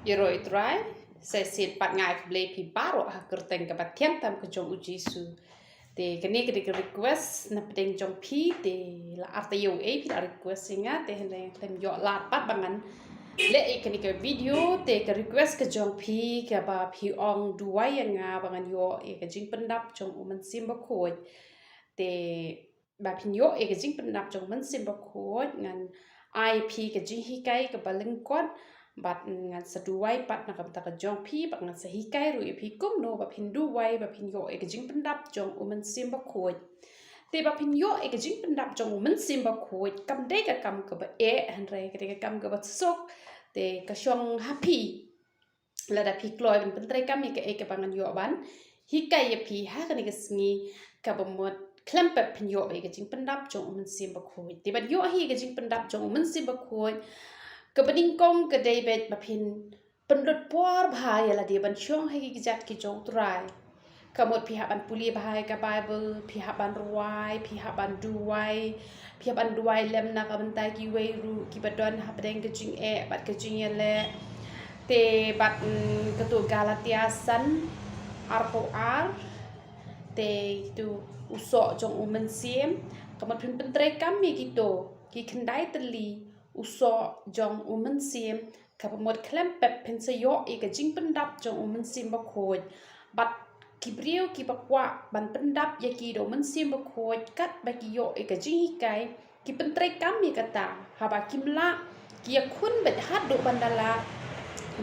Yero itrai, saya sit pat ngai play pi baro ha kerteng ke batiang tam ke jong uji su. Te kene ke request na pedeng jong pi te la after you pi la request singa te hene tem yo la pat bangan. Le kene ke video te ke request ke jong pi ke ba pi ong duai yang nga bangan yo ke jing pendap jong umen sim ba khoi. Te ba pin yo ke jing pendap jong umen sim ba khoi ngan IP ke jing hikai ke balengkot bat ngan seduai pat nak ta jong pi bat ngan sehikai ru pi kum no ba pin duai ba pin yo ke jing pendap jong umen sim ba khoi te ba pin yo ke jing pendap jong umen sim ba khoi kam de ka kam ka ba han re ke kam ka ba sok te ka shong happy la da pi kloi ben pentre kam ke bangan yo ban hikai ye pi ha ka ni ke sngi ka ba mot klempet pin yo ke jing pendap jong umen sim ba khoi te ba yo hi ke jing pendap jong umen sim ba khoi kebening kong ke David bapin pendut por bahaya lah dia ban syong hai gijat ki jong trai kamut pihak ban puli bahaya ke Bible pihak ban ruai pihak ban duai lem nak bentai ki weiru ki badon ha bedeng ke jing bat ke jing le te bat ketu Galatiasan arpo ar te itu usok jong umen siem kamut pin pentre kami gitu ki kendai teli usok jong umen sim kapamot klempet pensayo ke jing pendap jong umen sim bakoj bat kibriu ki bakwa ban pendap ya ki do men sim bakoj kat bagi yo ke jing hikai ki pentre kami kata haba kimla ki yakun bet hadu bandala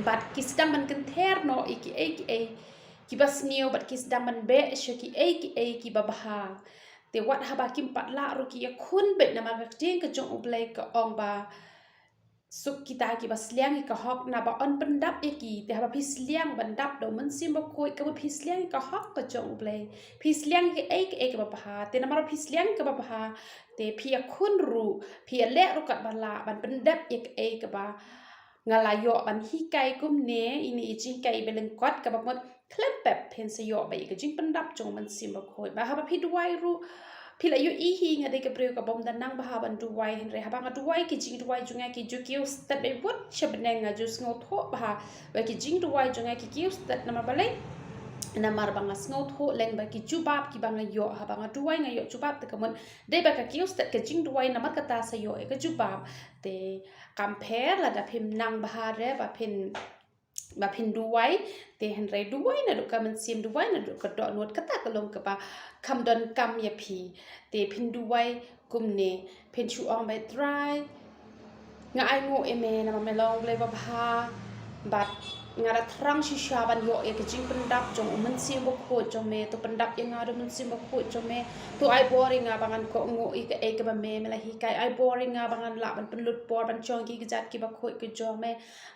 bat ki sedang man kenter no iki ki basnio bat ki sedang man be shaki ki babaha te wat haba kim pat la ru ki yakun bet na ma jing ke jong ublai ke ong ba suk kita ki bas liang ka hok na ba on pendap ki te haba pis liang bandap do men sim ba koi ka pis liang ka hok ka jong ublai pis liang ki ke ba ha te na mar pis liang ka ba ha te pia kun ru pia le ru kat bala ban pendap ka ba ngalayo ban hikai kum ne ini ichi kai beleng kot ka ba mot klempep pensayo ba ka jing pendap jong men sim ba koi ba haba pi duai ru pila yu ihi nga de ke breu ka bom dan nang baha ban duai henre haba nga duai ki jing duai junga ki ju kiu stat be wot chabne nga ju sngo tho baha ba ki jing duai junga ki kiu stat na mabale na mar banga sngo tho leng ba ki jubab ki banga yo haba nga duai nga yo jubab te kamon de ba ka kiu stat ka jing duai na mar kata sa yo e ka jubab te compare la da phim nang baha re ba phin duai te henre duai na do kamen sim duai na do ka do not kata kalong ka ba kam don kam ya pi te phin duai kumne phin chu ong be try nga ai ngo eme na ma melong le ba ba bat nga ra thrang shi sha ban yo e ke jing pendap jong umen sim bo kho jong me to pendap yang nga do men sim bo kho jong me to ai boring nga bangan ko ngo e ke ba me la hi kai ai boring nga bangan la ban penlut por ban chong ki jat ki ba kho ke jong me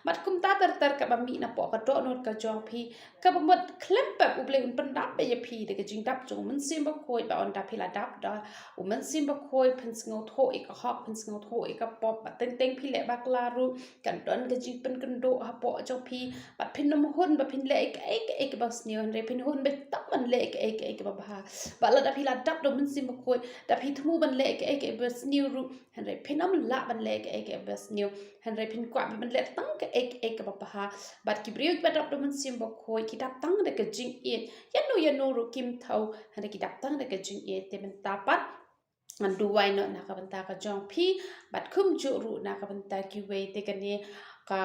mat kum ta tar ka ba mi na po ka do not ka jong pi ka ba mot klem pa u ble un pendap be ye pi de ke jing dap jong men sim bo kho ba on dap la dap da umen sim bo kho pen sngo tho e ka hok pen sngo tho e ka pop ba teng teng pi le bak la ru kan don ke jing pen kan do ha po jong pi bat pin nom hun ba pin le ek bas ni on re pin hun be tap man le ek ba ba ba la da phi la dap do min sim ko da phi thu ban le ek bas ni ru han re pin nom la ban le ek bas ni han re pin kwa ban le tang ke ek ba ba bat ki briu ba dap do min sim ko ki dap tang de ke jing e ya no ru kim thau han re ki dap tang de ke jing e te ben tapat an duai no na ka banta ka jong phi bat khum ju ru na ka banta ki we te ka ni ka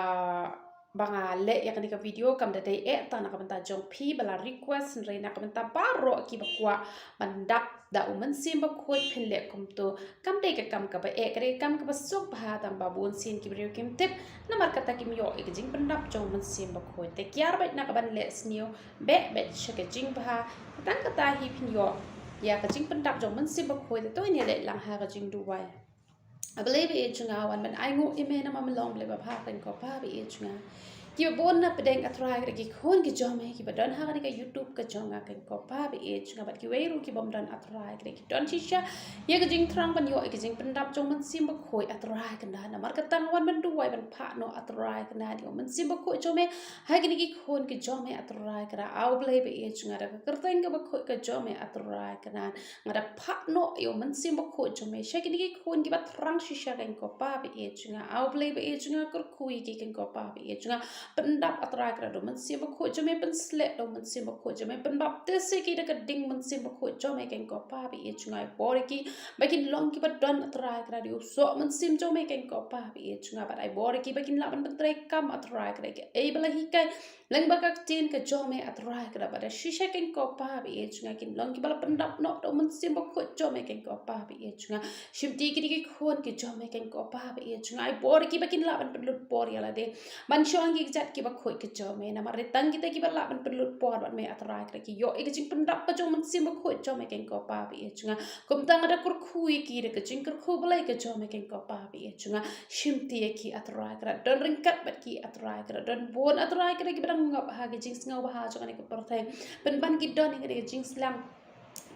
banga le ya ka video kam da dai ta na ka banta jong phi bala request re na ka banta baro ki bakwa bandap da uman sim ba khoi phin le kum to kam dai ka kam ka ba re kam ka ba sok ba tam ba bun sin ki video kim tip na mar ka ta kim yo e jing bandap jong man sim ba khoi te kyar ba na ka ban le snio be shake jing ba tang ka ta hi phin yo ya ka jing pendap jong men sim ba khoi to ni le lang ha ka jing duai I believe it chunga wan man ai ngo ime na ma long ble ba pha kan ko pa bi chunga ki bon na pedeng atrai ki khon ki jom ki ba don ha ka YouTube ka chonga kan ko pa bi chunga ba ki we ru ki bom don atrai ki don chi sha ye ka jing trang ban yo ki jing pendap jong men sim ba khoi atrai kan na mar ka tang wan man duai ban pha no atrai kan na di men sim ba khoi chome ha ki khon ki jom atrai ka au ble bi chunga da ka teng ka ba khoi ka jom atrai kan na ngada pha no yo men sim ba khoi chome sha ki khon ki ba trang shi sha kan ko pa bi chunga au ble bi chunga kur khui ki kan ko pa bi chunga pendap atrai kra do mynsiem khuid jome pen slet do mynsiem khuid jome pen baptisi ki de ding mynsiem khuid jome ken ko pa bi e chungai bor ki bakin long ki badon atrai kra di so mynsiem jome ken ko pa bi e chungai ba ai bor ki bakin la ban tre kam atrai kra ki e bala hi kai lang bakak tin ke jome atrai kra ba shisha ken ko pa bi e chungai kin long ki bala pendap no do mynsiem khuid jome ken ko pa bi e chungai shimti ki khon ki jome ken ko pa bi e chungai bor ki bakin la ban pelut bor ya la de man shong ki jat ki ba khoi ki jome na ma retang kita ki ba la ban pelut bor ban me atrai kra ki yo e ki jing pendap pa jong mynsiem ba khoi jome ken ko pa bi e chungai kum tang ada kur khui ki de ki jing kur khu balai ki jome ken ko pa bi e chungai shimti ki atrai kra don ringkat bat ki atrai kra don bon atrai kra ki bang ngap ha ki jing ngau ba ha jong ani ko perthai pen ban ki don ki jing slang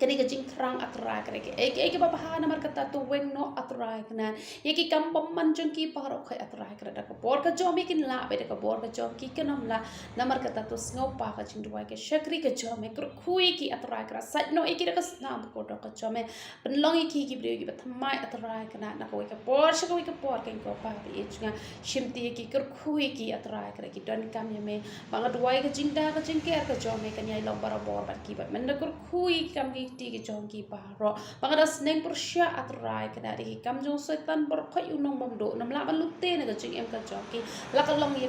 kini ke jing krang atrai kene ke ek ba bahan namar kata tu weng no atrai kena ye ki kam pamman jong ki paro khai atrai kena da ka bor ka jom kin la be da ka bor ka jom ki kenam la namar kata tu sngo pa ka jing duai ke shakri ke jom kur khui ki atrai kra sat no ek da ka snam ko da ka jom pen long ki bre ki ba thamai atrai kena na ko ka bor sha ko ka bor ken ko pa be chinga shimti ki kur khui ki atrai kra ki don kam ye me ba duai ka jing da ka jing ker ka jom kan yai long bara bor ba ki ba men da kur khui kam ti ki jong ki paro bangada sneng persya atrai kena di kam jong setan berkhoi unong bam do nam la ban lutte na ka jing em ka jong ki la ka long ye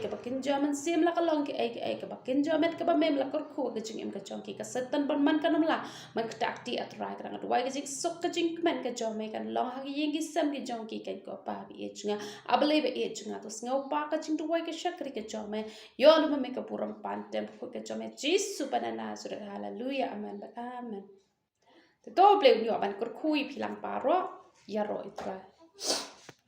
ka bakin jaman sim la ka long ki ka bakin jamet ka ba mem la kor khu ka jing em ka jong ki ka setan ban man ka nam la man ka tak ti atrai ka ngat wai ka jing sok ka jing men ka jong me kan long ha ki yeng ki sam ki jong ki kan ko pa bi e chinga abale be e chinga to sngo pa ka jing duai ka shakri ka jong me yo lu me ka puram pan tem ko ka jong me jisu banana sur hallelujah amen amen. To play nyo ban kur khui pilang paro ya ro itra